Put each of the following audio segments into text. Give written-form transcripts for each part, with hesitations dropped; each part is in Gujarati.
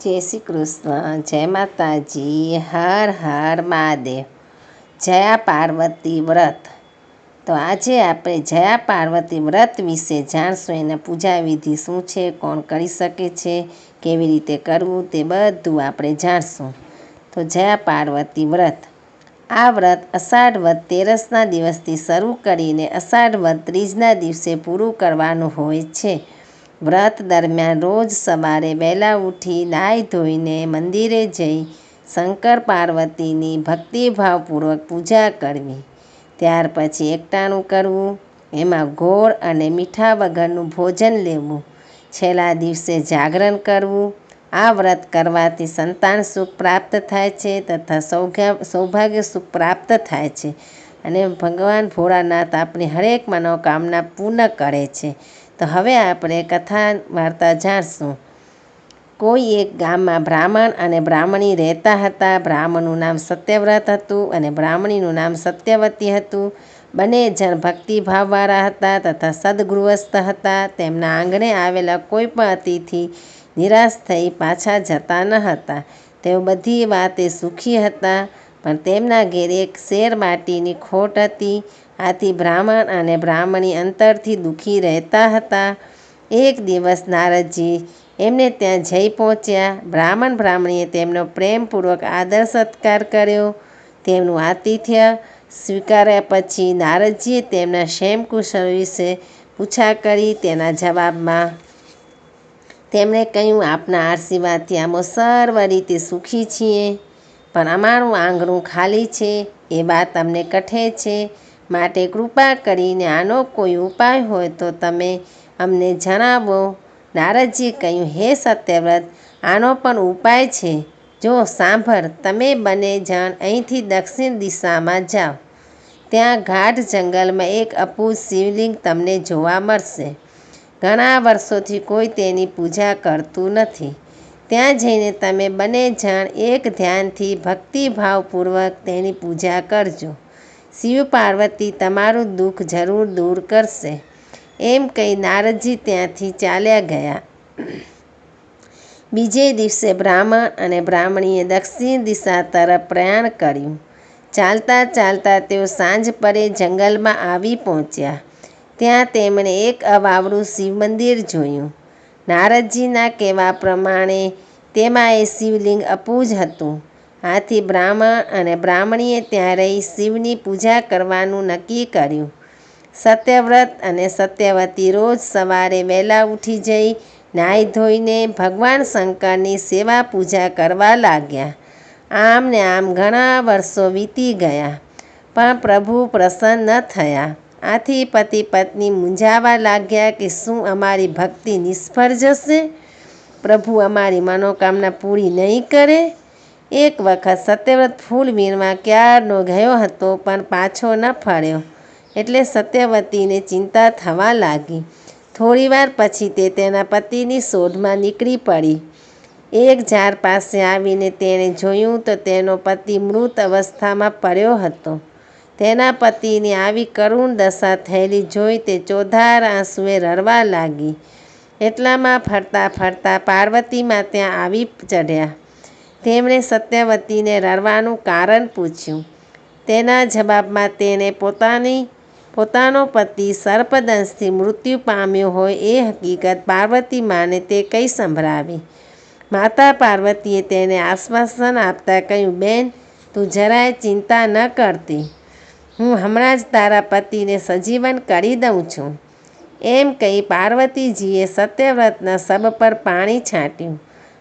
જય શ્રી કૃષ્ણ, જય માતાજી, હર હર મહાદેવ. જયા પાર્વતી વ્રત. તો આજે આપણે જયા પાર્વતી વ્રત વિશે જાણશું. એના પૂજા વિધિ શું છે, કોણ કરી શકે છે, કેવી રીતે કરવું, તે બધું આપણે જાણશું. તો જયા પાર્વતી વ્રત. આ વ્રત અષાઢ વદ તેરસના દિવસથી શરૂ કરીને અષાઢ વદ ત્રીજના દિવસે પૂરું કરવાનું હોય છે. વ્રત દરમિયાન રોજ સવારે વહેલા ઉઠી નાહી ધોઈને મંદિરે જઈ શંકર પાર્વતીની ભક્તિભાવપૂર્વક પૂજા કરવી. ત્યાર પછી એકટાણું કરવું, એમાં ગોળ અને મીઠા વગરનું ભોજન લેવું. છેલ્લા દિવસે જાગરણ કરવું. આ વ્રત કરવાથી સંતાન સુખ પ્રાપ્ત થાય છે તથા સૌભાગ્ય સુખ પ્રાપ્ત થાય છે અને ભગવાન ભોળાનાથ આપણી હરેક મનોકામના પૂર્ણ કરે છે. તો હવે આપણે કથા વાર્તા જાણશું. કોઈ એક ગામમાં બ્રાહ્મણ અને બ્રાહ્મણી રહેતા હતા. બ્રાહ્મણનું નામ સત્યવ્રત હતું અને બ્રાહ્મણીનું નામ સત્યવતી હતું. બંને જણ ભક્તિભાવવાળા હતા તથા સદગૃહસ્થ હતા. તેમના આંગણે આવેલા કોઈ પણ અતિથિ નિરાશ થઈ પાછા જતા ન હતા. તેઓ બધી વાતે સુખી હતા, પણ તેમના ઘેર એક શેર માટીની ખોટ હતી. આથી બ્રાહ્મણ અને બ્રાહ્મણી અંતરથી દુઃખી રહેતા હતા. એક દિવસ નારદજી એમને ત્યાં જઈ પહોંચ્યા. બ્રાહ્મણ બ્રાહ્મણીએ તેમનો પ્રેમપૂર્વક આદર સત્કાર કર્યો. તેમનું આતિથ્ય સ્વીકાર્યા પછી નારદજીએ તેમના ક્ષેમ કુશળ વિશે પૂછા કરી. તેના જવાબમાં તેમણે કહ્યું, આપના આશીર્વાદથી અમે સર્વ રીતે સુખી છીએ, પણ અમારું આંગણું ખાલી છે એ વાત અમને કઠે છે. માટે કૃપા કરીને આનો કોઈ ઉપાય હોય તો તમે અમને જણાવો. નારદજીએ કહ્યું, હે સત્યવ્રત, આનો પણ ઉપાય છે. જો સાંભળ. તમે બંને જણ અહીંથી દક્ષિણ દિશામાં જાઓ. ત્યાં ગાઢ જંગલમાં એક અપૂજ શિવલિંગ તમને જોવા મળશે. ઘણા વર્ષોથી કોઈ તેની પૂજા કરતું નથી. ત્યાં જઈને તમે બંને જણ એક ધ્યાનથી ભક્તિભાવપૂર્વક તેની પૂજા કરજો. શિવ પાર્વતી તમારું દુઃખ જરૂર દૂર કરશે. એમ કહી નારદજી ત્યાંથી ચાલ્યા ગયા. બીજે દિવસે બ્રાહ્મણ અને બ્રાહ્મણીએ દક્ષિણ દિશા તરફ પ્રયાણ કર્યું. ચાલતા ચાલતા તેઓ સાંજ પડે જંગલમાં આવી પહોંચ્યા. ત્યાં તેમણે એક અવાવડું શિવ મંદિર જોયું. નારદજીના કહેવા પ્રમાણે તેમાં એ શિવલિંગ અપૂજ હતું. આથી બ્રાહ્મણ અને બ્રાહ્મણીએ ત્યાં રહી શિવની પૂજા કરવાનું નક્કી કર્યું. સત્યવ્રત અને સત્યવતી રોજ સવારે વહેલા ઉઠી જઈ નાહી ધોઈને ભગવાન શંકરની સેવા પૂજા કરવા લાગ્યા. આમ ને આમ ઘણા વર્ષો વીતી ગયા, પણ પ્રભુ પ્રસન્ન ન થયા. આથી પતિ પત્ની મૂંઝાવા લાગ્યા કે શું અમારી ભક્તિ નિષ્ફળ જશે? પ્રભુ અમારી મનોકામના પૂરી નહીં કરે? એક વખત સત્યવ્રત ફૂલ વીણવા ક્યારનો ગયો હતો, પણ પાછો ન ફર્યો. એટલે સત્યવતીને ચિંતા થવા લાગી. થોડીવાર પછી તે તેના પતિની શોધમાં નીકળી પડી. એક ઝાડ પાસે આવીને તેણે જોયું તો તેનો પતિ મૃત અવસ્થામાં પડ્યો હતો. તેના પતિની આવી કરુણ દશા થયેલી જોઈ તે ચોધાર આંસુએ રડવા લાગી. એટલામાં ફરતા ફરતા પાર્વતીમાં ત્યાં આવી ચઢ્યા. તેમણે સત્યવતીને રડવાનું કારણ પૂછ્યું. તેના જવાબમાં તેણે પોતાનો પતિ સર્પદંશથી મૃત્યુ પામ્યો હોય એ હકીકત પાર્વતી માને તે કહી સંભળાવી. માતા પાર્વતીએ તેને આશ્વાસન આપતા કહ્યું, બેન, તું જરાય ચિંતા ન કરતી. હું હમણાં જ તારા પતિને સજીવન કરી દઉં છું. એમ કહી પાર્વતીજીએ સત્યવ્રતના શબ પર પાણી છાંટ્યું.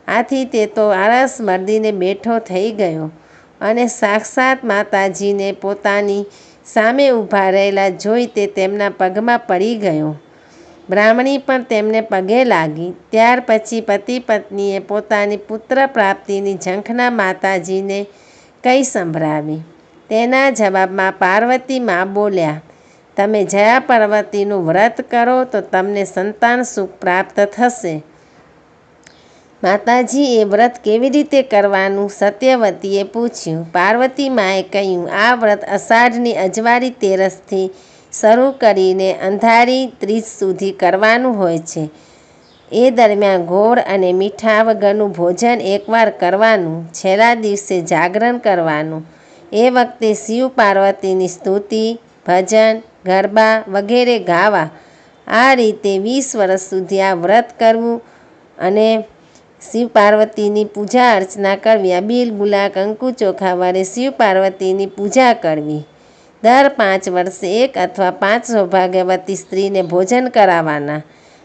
આથી તે તો આળસ મરદીને બેઠો થઈ ગયો અને સાક્ષાત માતાજીને પોતાની સામે ઊભા રહેલા જોઈ તે તેમના પગમાં પડી ગયો. બ્રાહ્મણી પણ તેમને પગે લાગી. ત્યાર પછી પતિ પત્નીએ પોતાની પુત્ર પ્રાપ્તિની ઝંખના માતાજીને કહી સંભળાવી. તેના જવાબમાં પાર્વતી માં બોલ્યા, તમે જયા પાર્વતીનું વ્રત કરો તો તમને સંતાન સુખ પ્રાપ્ત થશે. માતાજી, એ વ્રત કેવી રીતે કરવાનું? સત્યવતીએ પૂછ્યું. પાર્વતી માએ કહ્યું, આ વ્રત અષાઢની અજવાળી તેરસથી શરૂ કરીને અંધારી ત્રીજ સુધી કરવાનું હોય છે. એ દરમિયાન ગોળ અને મીઠા વગરનું ભોજન એકવાર કરવાનું. છેલ્લા દિવસે જાગરણ કરવાનું. એ વખતે શિવ પાર્વતીની સ્તુતિ, ભજન, ગરબા વગેરે ગાવા. આ રીતે 20 વર્ષ સુધી આ વ્રત કરવું અને શિવ પાર્વતીની પૂજા અર્ચના કરવી. અબીલ, ગુલાલ, કંકુ, ચોખા વડે શિવ પાર્વતીની પૂજા કરવી. દર 5 વર્ષે 1 અથવા 5 સૌભાગ્યવતી સ્ત્રીને ભોજન કરાવવાના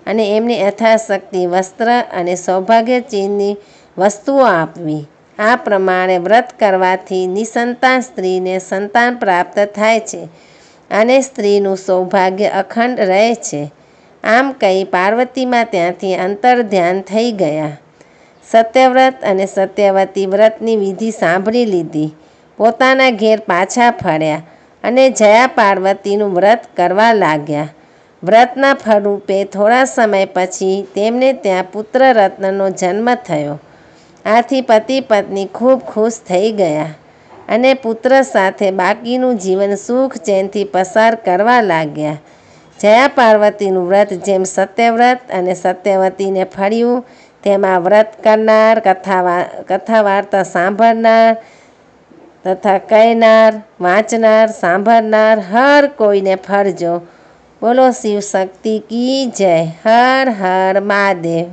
અને એમને યથાશક્તિ વસ્ત્ર અને સૌભાગ્ય ચિહ્નની વસ્તુઓ આપવી. આ પ્રમાણે વ્રત કરવાથી નિસંતાન સ્ત્રીને સંતાન પ્રાપ્ત થાય છે અને સ્ત્રીનું સૌભાગ્ય અખંડ રહે છે. આમ કહી પાર્વતીમાં ત્યાંથી અંતર્ધ્યાન થઈ ગયા. સત્યવ્રત અને સત્યવતી વ્રતની વિધિ સાંભળી લીધી. પોતાના ઘેર પાછા ફર્યા અને જયા પાર્વતીનું વ્રત કરવા લાગ્યા. વ્રતના ફળરૂપે થોડા સમય પછી તેમને ત્યાં પુત્ર રત્નનો જન્મ થયો. આથી પતિ પત્ની ખૂબ ખુશ થઈ ગયા અને પુત્ર સાથે બાકીનું જીવન સુખ ચેનથી પસાર કરવા લાગ્યા. જયા પાર્વતીનું વ્રત જેમ સત્યવ્રત અને સત્યવતીને ફળ્યું, તેમાં વ્રત કરનાર, કથા વાર્તા સાંભળનાર તથા કહેનાર, વાંચનાર, સાંભળનાર હર કોઈને ફળજો. બોલો શિવ શક્તિ કી જય. હર હર મહાદેવ.